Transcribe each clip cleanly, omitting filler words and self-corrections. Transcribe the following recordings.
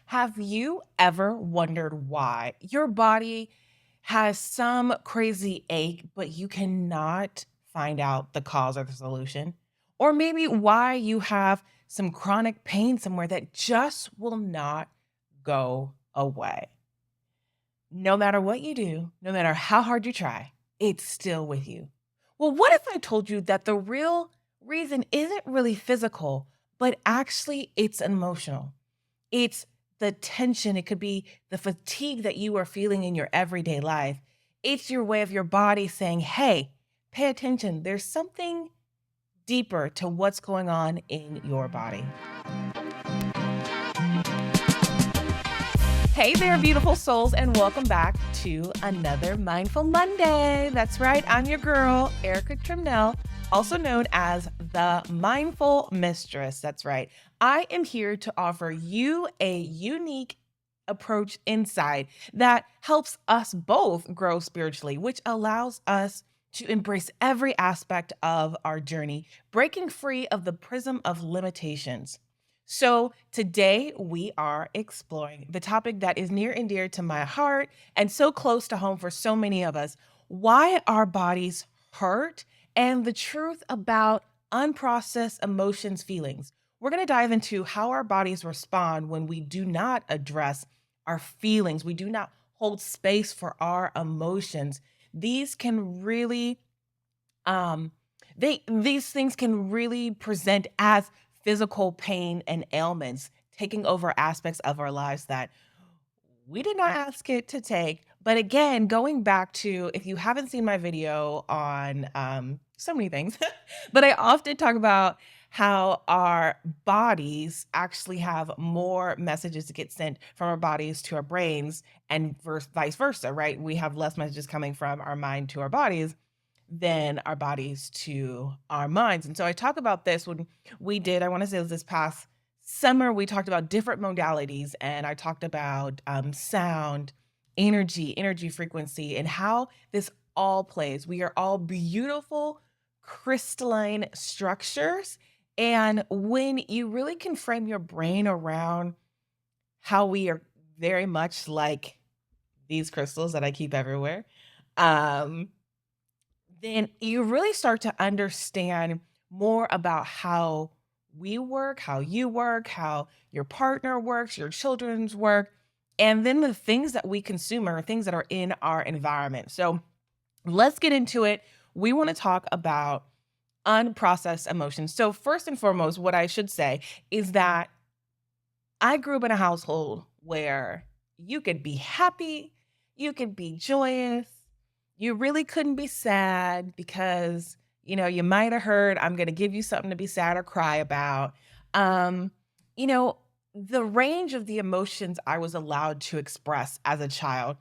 Have you ever wondered why your body has some crazy ache, but you cannot find out the cause or the solution? Or maybe why you have some chronic pain somewhere that just will not go away? No matter what you do, no matter how hard you try, it's still with you. Well, what if I told you that the real reason isn't really physical, but actually it's emotional? It's the tension. It could be the fatigue that you are feeling in your everyday life. It's your way of your body saying, hey, pay attention. There's something deeper to what's going on in your body. Hey there, beautiful souls, and welcome back to another Mindful Monday. That's right, I'm your girl, Arika Trimnell, also known as the Mindful Mistress. That's right. I am here to offer you a unique approach insight that helps us both grow spiritually, which allows us to embrace every aspect of our journey, breaking free of the prism of limitations. So, today we are exploring the topic that is near and dear to my heart and so close to home for so many of us, why our bodies hurt and the truth about unprocessed emotions, feelings. We're going to dive into how our bodies respond when we do not address our feelings, we do not hold space for our emotions. These can really um, these things can really present as physical pain and ailments, taking over aspects of our lives that we did not ask it to take. But again, going back to if you haven't seen my video on so many things, but I often talk about how our bodies actually have more messages to get sent from our bodies to our brains and vice versa, right? We have less messages coming from our mind to our bodies than our bodies to our minds. And so I talk about this when I want to say it was this past summer, we talked about different modalities and I talked about sound, energy frequency, and how this all plays. We are all beautiful, crystalline structures. And when you really can frame your brain around how we are very much like these crystals that I keep everywhere, um, then you really start to understand more about how we work, how you work, how your partner works, your children's work, and then the things that we consume are things that are in our environment. So let's get into it. We want to talk about unprocessed emotions. So, first and foremost, what I should say is that I grew up in a household where you could be happy, you could be joyous, you really couldn't be sad because, you might have heard, I'm going to give you something to be sad or cry about. Um, you know, the range of the emotions I was allowed to express as a child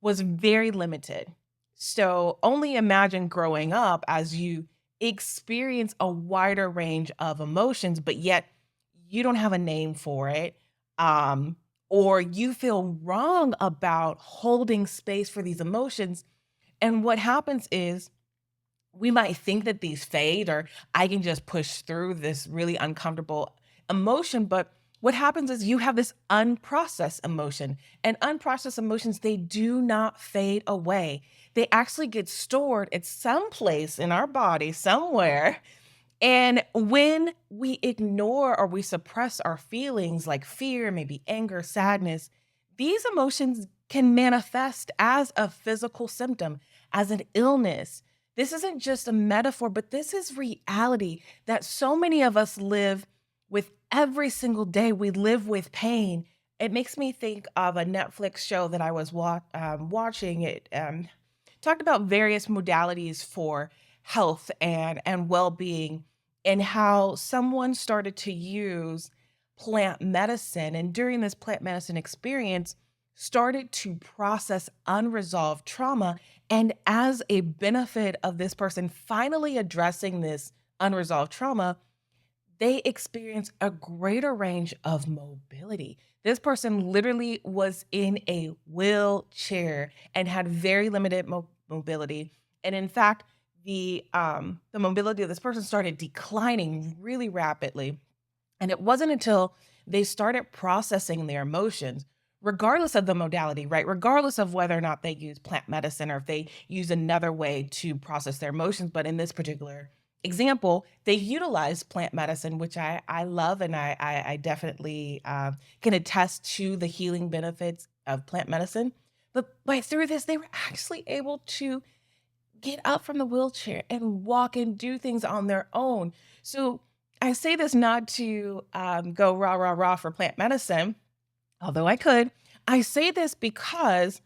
was very limited. So only imagine growing up as you experience a wider range of emotions, but yet you don't have a name for it. Um, or you feel wrong about holding space for these emotions. And what happens is we might think that these fade or I can just push through this really uncomfortable emotion. But what happens is you have this unprocessed emotion, and unprocessed emotions, they do not fade away. They actually get stored at some place in our body somewhere. And when we ignore or we suppress our feelings like fear, maybe anger, sadness, these emotions can manifest as a physical symptom, as an illness. This isn't just a metaphor, but this is reality that so many of us live with every single day. We live with pain. It makes me think of a Netflix show that I was watching. It talked about various modalities for health and well-being and how someone started to use plant medicine and during this plant medicine experience started to process unresolved trauma, and as a benefit of this person finally addressing this unresolved trauma, they experience a greater range of mobility. This person literally was in a wheelchair and had very limited mobility. And in fact, the mobility of this person started declining really rapidly. And it wasn't until they started processing their emotions, regardless of the modality, right? Regardless of whether or not they use plant medicine or if they use another way to process their emotions. But in this particular example, they utilize plant medicine, which I love, and I definitely can attest to the healing benefits of plant medicine. But through this, they were actually able to get up from the wheelchair and walk and do things on their own. So I say this not to go rah, rah, rah for plant medicine, although I could. I say this because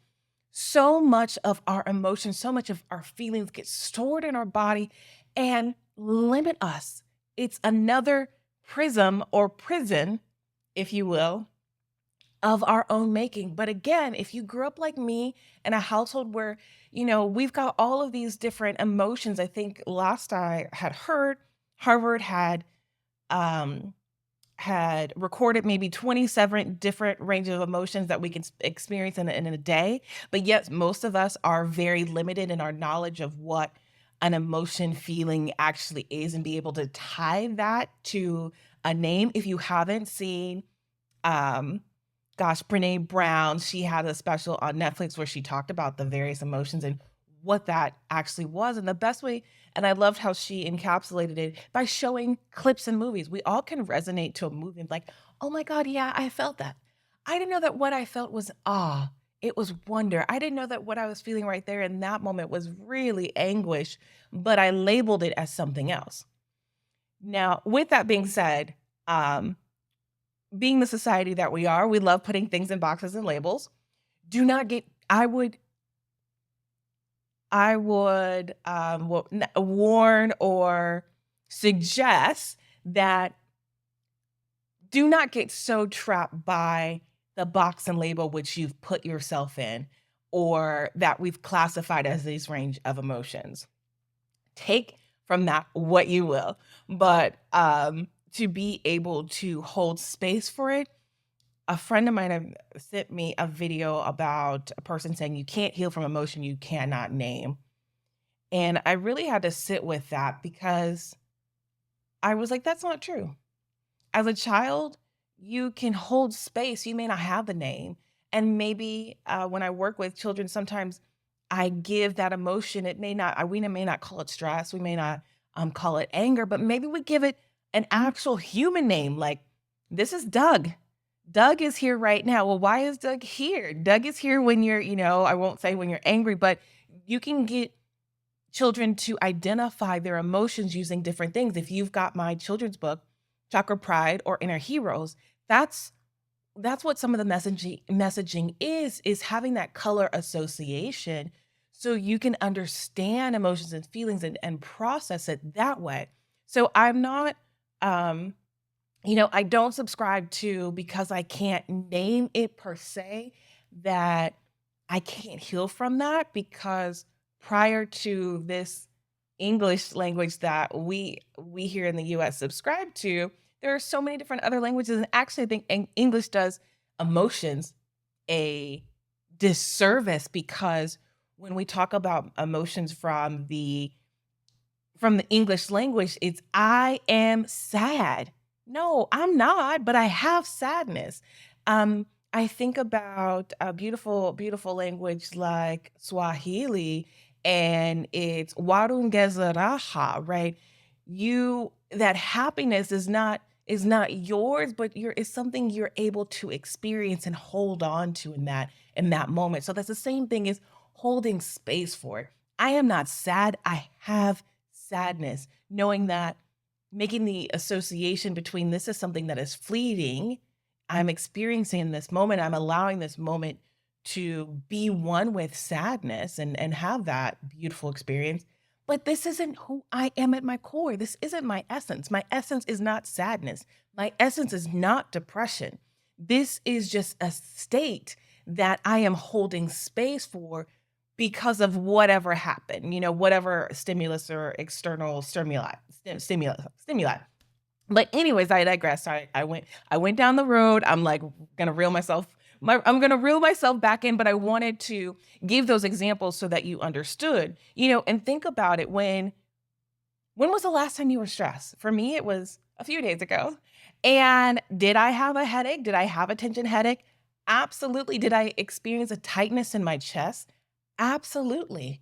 so much of our emotions, so much of our feelings get stored in our body and limit us. It's another prism or prison, if you will, of our own making. But again, if you grew up like me in a household where, we've got all of these different emotions, I think last I had heard, Harvard um, had recorded maybe 27 different ranges of emotions that we can experience in a day. But yet, most of us are very limited in our knowledge of what an emotion feeling actually is and be able to tie that to a name. If you haven't seen, um, gosh, Brene Brown, she had a special on Netflix where she talked about the various emotions and what that actually was. And the best way, and I loved how she encapsulated it by showing clips in movies. We all can resonate to a movie and like, oh my God, yeah, I felt that. I didn't know that what I felt was awe. It was wonder. I didn't know that what I was feeling right there in that moment was really anguish, but I labeled it as something else. Now, with that being said, um, being the society that we are, we love putting things in boxes and labels. Do not get I would warn or suggest that do not get so trapped by the box and label which you've put yourself in or that we've classified as these range of emotions. Take from that what you will, but to be able to hold space for it. A friend of mine have sent me a video about a person saying you can't heal from emotion you cannot name. And I really had to sit with that because I was like, that's not true. As a child, you can hold space. You may not have the name. And maybe when I work with children, sometimes I give that emotion. It may not, we may not call it stress. We may not call it anger, but maybe we give it an actual human name. Like, this is Doug. Doug is here right now. Well, why is Doug here? Doug is here when you're, I won't say when you're angry, but you can get children to identify their emotions using different things. If you've got my children's book, Chakra Pride or Inner Heroes, that's what some of the messaging is having that color association so you can understand emotions and feelings and process it that way. So I'm not I don't subscribe to because I can't name it per se that I can't heal from that because prior to this English language that we here in the US subscribe to, there are so many different other languages. And actually, I think English does emotions a disservice because when we talk about emotions from the English language, it's I am sad. No, I'm not, but I have sadness. I think about a beautiful, beautiful language like Swahili, and it's Warungezeraha, right? That happiness is not yours, but is something you're able to experience and hold on to in that moment. So that's the same thing as holding space for it. I am not sad. I have sadness, knowing that making the association between this is something that is fleeting. I'm experiencing in this moment. I'm allowing this moment to be one with sadness and have that beautiful experience. But this isn't who I am at my core. This isn't my essence. My essence is not sadness. My essence is not depression. This is just a state that I am holding space for because of whatever happened, whatever stimulus or external stimuli. But anyways, I digress. I went down the road. I'm like gonna reel myself. I'm gonna reel myself back in, but I wanted to give those examples so that you understood, and think about it. When was the last time you were stressed? For me, it was a few days ago. And did I have a headache? Did I have a tension headache? Absolutely. Did I experience a tightness in my chest? Absolutely.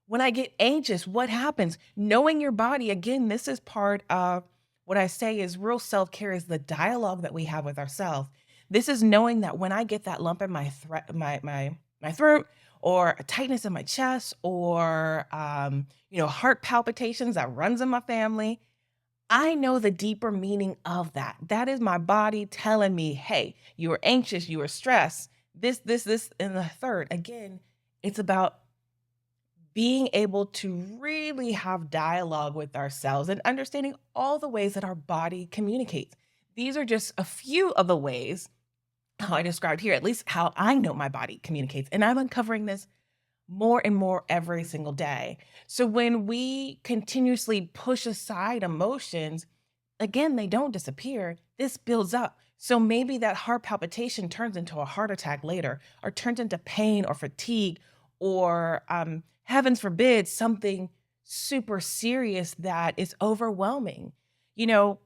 When I get anxious, what happens? Knowing your body, again, this is part of what I say is real self care is the dialogue that we have with ourselves. This is knowing that when I get that lump in my throat, or a tightness in my chest, or heart palpitations that runs in my family, I know the deeper meaning of that. That is my body telling me, hey, you were anxious, you were stressed, this, and the third. Again, it's about being able to really have dialogue with ourselves and understanding all the ways that our body communicates. These are just a few of the ways how I described here, at least how I know my body communicates. And I'm uncovering this more and more every single day. So when we continuously push aside emotions, again, they don't disappear. This builds up. So maybe that heart palpitation turns into a heart attack later, or turns into pain or fatigue, or heavens forbid, something super serious that is overwhelming. You know,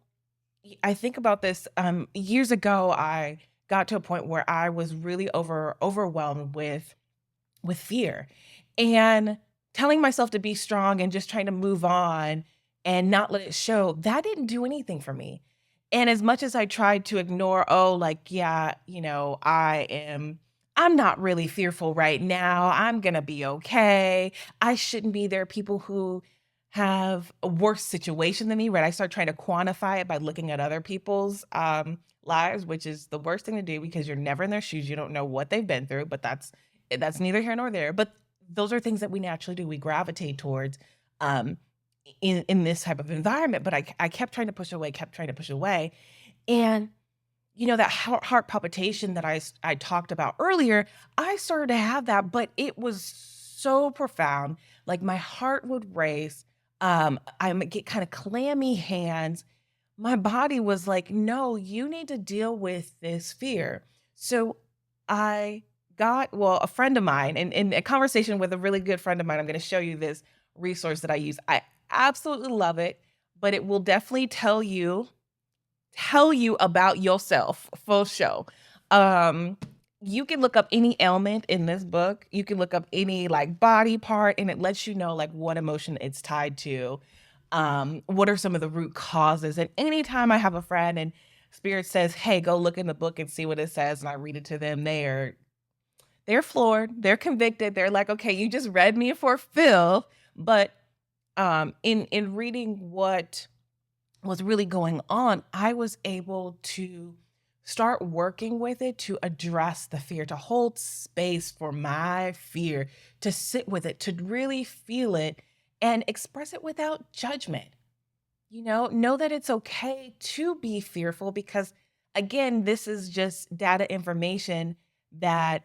I think about this. Years ago, I got to a point where I was really overwhelmed with fear, and telling myself to be strong and just trying to move on and not let it show, that didn't do anything for me. And as much as I tried to ignore, oh, like, yeah, I'm not really fearful right now. I'm going to be okay. I shouldn't be. There are people who have a worse situation than me, right? I start trying to quantify it by looking at other people's lives, which is the worst thing to do because you're never in their shoes. You don't know what they've been through, but that's neither here nor there. But those are things that we naturally do. We gravitate towards um, in this type of environment. But I kept trying to push away, kept trying to push away, and that heart palpitation that I talked about earlier, I started to have that, but it was so profound. Like my heart would race. I would get kind of clammy hands. My body was like, no, you need to deal with this fear. So I a friend of mine, and in a conversation with a really good friend of mine, I'm going to show you this resource that I use. I absolutely love it, but it will definitely tell you about yourself, full show. Um, you can look up any ailment in this book. You can look up any like body part, and it lets you know like what emotion it's tied to. What are some of the root causes? And anytime I have a friend and Spirit says, "Hey, go look in the book and see what it says," and I read it to them, they're floored, they're convicted. They're like, "Okay, you just read me for Phil," but in reading what was really going on, I was able to start working with it to address the fear, to hold space for my fear, to sit with it, to really feel it and express it without judgment. Know that it's okay to be fearful because, again, this is just data information that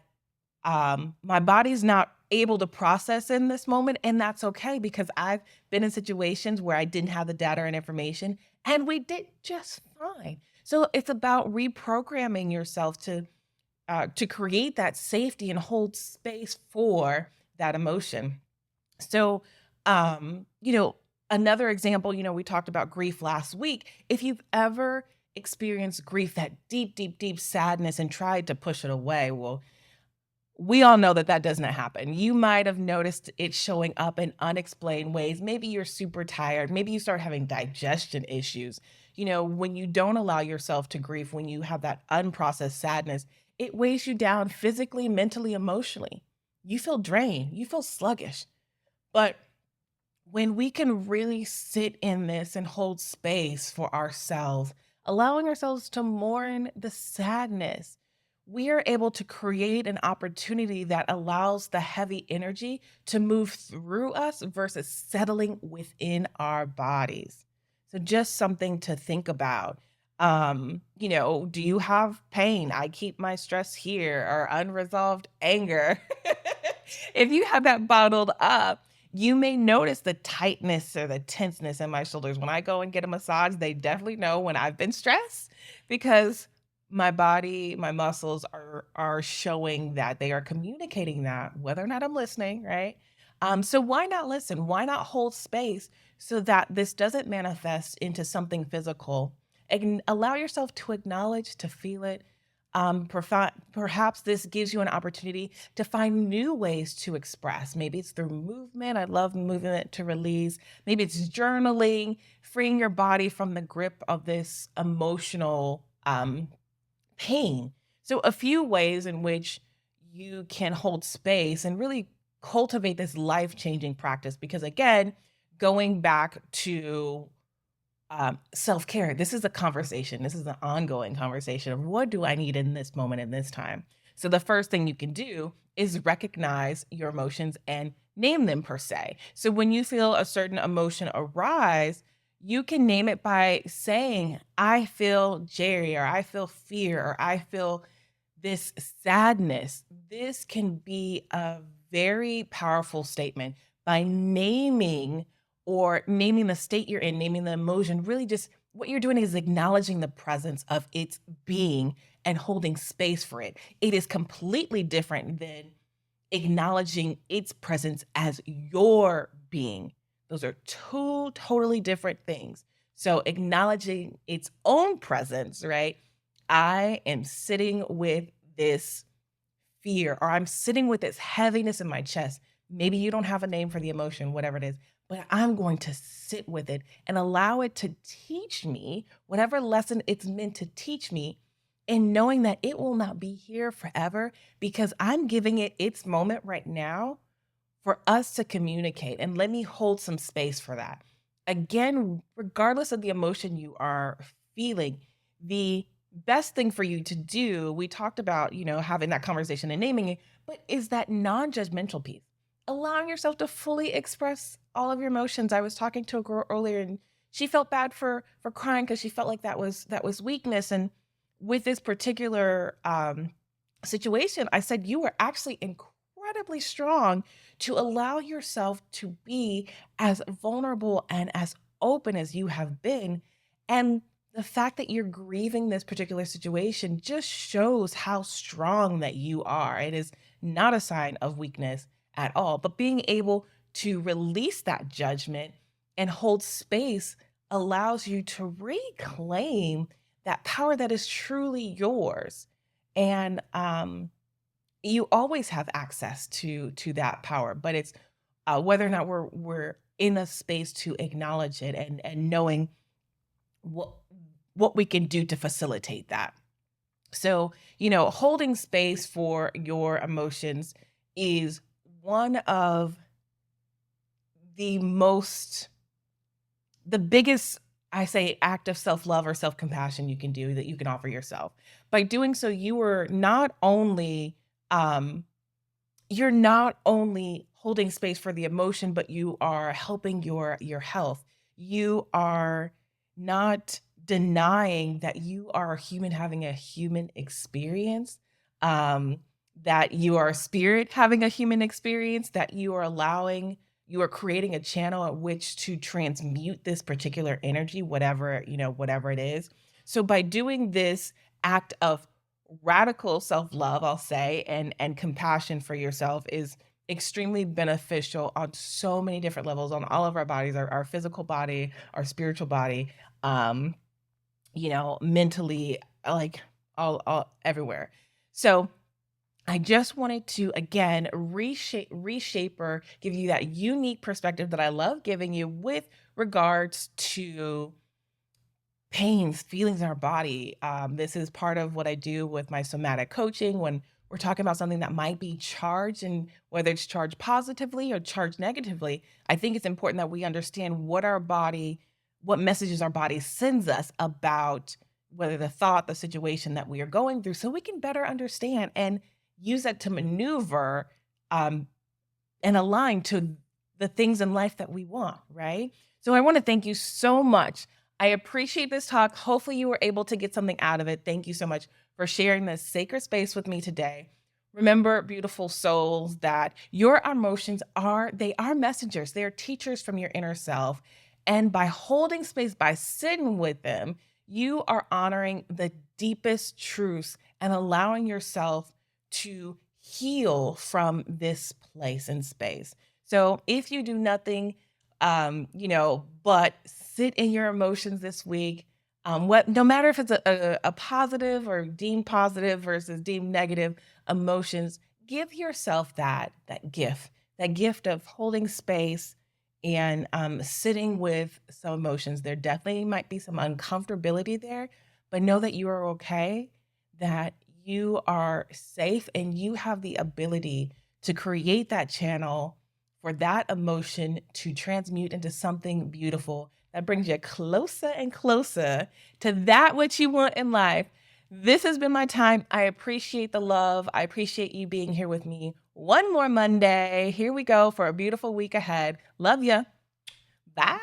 my body's not able to process in this moment, and that's okay because I've been in situations where I didn't have the data and information, and we did just fine. So it's about reprogramming yourself to create that safety and hold space for that emotion. So, another example, we talked about grief last week. If you've ever experienced grief, that deep, deep, deep sadness, and tried to push it away, well, we all know that that does not happen. You might have noticed it showing up in unexplained ways. Maybe you're super tired. Maybe you start having digestion issues. When you don't allow yourself to grieve, when you have that unprocessed sadness, it weighs you down physically, mentally, emotionally. You feel drained, you feel sluggish. But when we can really sit in this and hold space for ourselves, allowing ourselves to mourn the sadness, we are able to create an opportunity that allows the heavy energy to move through us versus settling within our bodies. So, just something to think about. Do you have pain? I keep my stress here, or unresolved anger. If you have that bottled up, you may notice the tightness or the tenseness in my shoulders. When I go and get a massage, they definitely know when I've been stressed because my body, my muscles are showing that they are communicating that, whether or not I'm listening, right? So why not listen? Why not hold space so that this doesn't manifest into something physical? allow yourself to acknowledge, to feel it. Perhaps this gives you an opportunity to find new ways to express. Maybe it's through movement. I love movement to release. Maybe it's journaling, freeing your body from the grip of this emotional pain. So, a few ways in which you can hold space and really cultivate this life changing practice. Because, again, going back to self care, this is a conversation. This is an ongoing conversation of what do I need in this moment, in this time. So, the first thing you can do is recognize your emotions and name them per se. So, when you feel a certain emotion arise, you can name it by saying, I feel Jerry, or I feel fear, or I feel this sadness. This can be a very powerful statement by naming or naming the state you're in, naming the emotion. Really, just what you're doing is acknowledging the presence of its being and holding space for it. It is completely different than acknowledging its presence as your being. Those are two totally different things. So, acknowledging its own presence, right? I am sitting with this fear, or I'm sitting with this heaviness in my chest. Maybe you don't have a name for the emotion, whatever it is, but I'm going to sit with it and allow it to teach me whatever lesson it's meant to teach me, and knowing that it will not be here forever because I'm giving it its moment right now for us to communicate. And let me hold some space for that. Again, regardless of the emotion you are feeling, the best thing for you to do, we talked about, having that conversation and naming it, but is that non-judgmental piece. Allowing yourself to fully express all of your emotions. I was talking to a girl earlier and she felt bad for crying because she felt like that was weakness. And with this particular situation, I said you were actually incredibly strong to allow yourself to be as vulnerable and as open as you have been. And the fact that you're grieving this particular situation just shows how strong that you are. It is not a sign of weakness at all, but being able to release that judgment and hold space allows you to reclaim that power that is truly yours. And you always have access to that power, but it's whether or not we're in a space to acknowledge it and knowing what what we can do to facilitate that. So, holding space for your emotions is one of the most the biggest, I say, act of self-love or self-compassion you can do, that you can offer yourself. By doing so, um you're not only holding space for the emotion, but you are helping your health. You are not denying that you are a human having a human experience, um, that you are a spirit having a human experience, that you are creating a channel at which to transmute this particular energy, whatever it is. So by doing this act of radical self-love, I'll say, and compassion for yourself is extremely beneficial on so many different levels, on all of our bodies, our physical body, our spiritual body, um, mentally, like all everywhere. So I just wanted to again reshape or give you that unique perspective that I love giving you with regards to pains, feelings in our body. This is part of what I do with my somatic coaching when we're talking about something that might be charged, and whether it's charged positively or charged negatively. I think it's important that we understand what messages our body sends us about whether the thought, the situation that we are going through, so we can better understand and use that to maneuver um, and align to the things in life that we want, right? So I want to thank you so much. I appreciate this talk. Hopefully you were able to get something out of it. Thank you so much for sharing this sacred space with me today. Remember, beautiful souls, that your emotions are messengers. They are teachers from your inner self. And by holding space, by sitting with them, you are honoring the deepest truths and allowing yourself to heal from this place and space. So if you do nothing, but sit in your emotions this week, No matter if it's a positive or deemed positive versus deemed negative emotions, give yourself that gift of holding space and sitting with some emotions. There definitely might be some uncomfortability there, but know that you are okay, that you are safe, and you have the ability to create that channel for that emotion to transmute into something beautiful that brings you closer and closer to that which you want in life. This has been my time. I appreciate the love. I appreciate you being here with me. One more Monday. Here we go for a beautiful week ahead. Love ya. Bye.